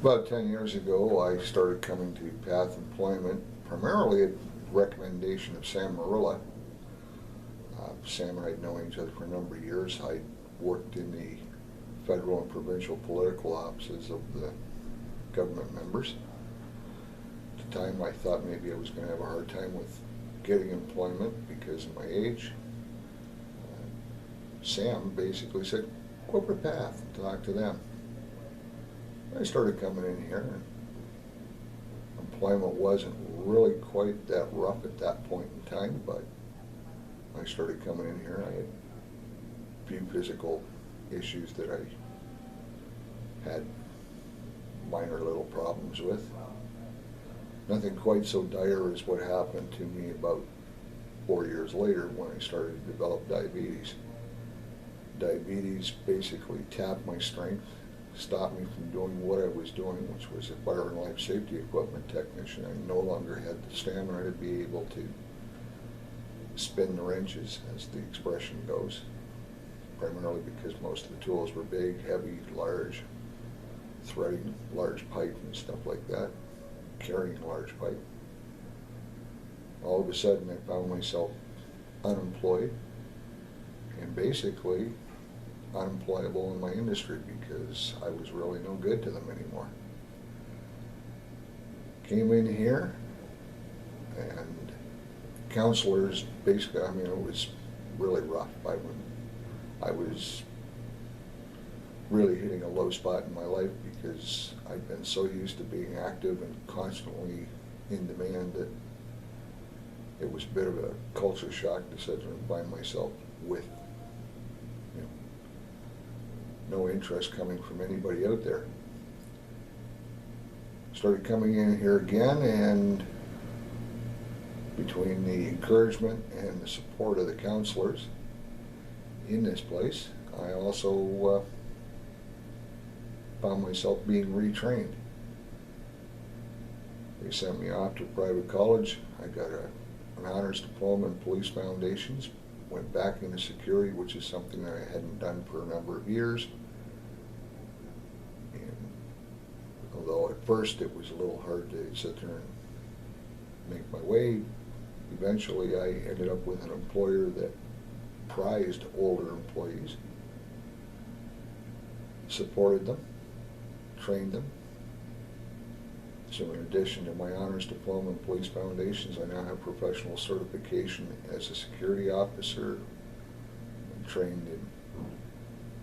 About 10 years ago, I started coming to Path Employment, primarily at recommendation of Sam Marilla. Sam and I had known each other for a number of years. I worked in the federal and provincial political offices of the government members. At the time, I thought maybe I was going to have a hard time with getting employment because of my age. Sam basically said, go over to Path and talk to them. I started coming in here, and employment wasn't really quite that rough at that point in time, but I started coming in here. I had a few physical issues that I had minor little problems with. Nothing quite so dire as what happened to me about 4 years later when I started to develop diabetes. Diabetes basically tapped my strength, stopped me from doing what I was doing, which was a fire and life safety equipment technician. I no longer had the stamina to be able to spin the wrenches, as the expression goes, primarily because most of the tools were big, heavy, large, threading large pipe and stuff like that, carrying large pipe. All of a sudden I found myself unemployed and basically unemployable in my industry because I was really no good to them anymore. Came in here and counselors basically, it was really rough. I was really hitting a low spot in my life because I'd been so used to being active and constantly in demand that it was a bit of a culture shock to sit there and find myself with no interest coming from anybody out there. Started coming in here again, and between the encouragement and the support of the counselors in this place, I also found myself being retrained. They sent me off to private college. I got an honors diploma in police foundations, went back into security, which is something that I hadn't done for a number of years. And although at first it was a little hard to sit there and make my way, eventually I ended up with an employer that prized older employees, supported them, trained them. So in addition to my honors diploma in police foundations, I now have professional certification as a security officer. I'm trained in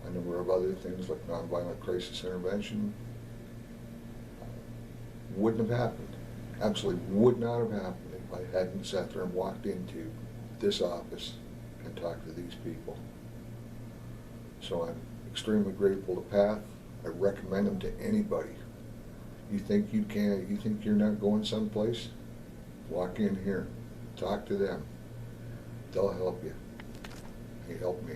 a number of other things like nonviolent crisis intervention. Wouldn't have happened. Absolutely would not have happened if I hadn't sat there and walked into this office and talked to these people. So I'm extremely grateful to Path. I recommend them to anybody. You think you're not going someplace? Walk in here, talk to them. They'll help you. They helped me.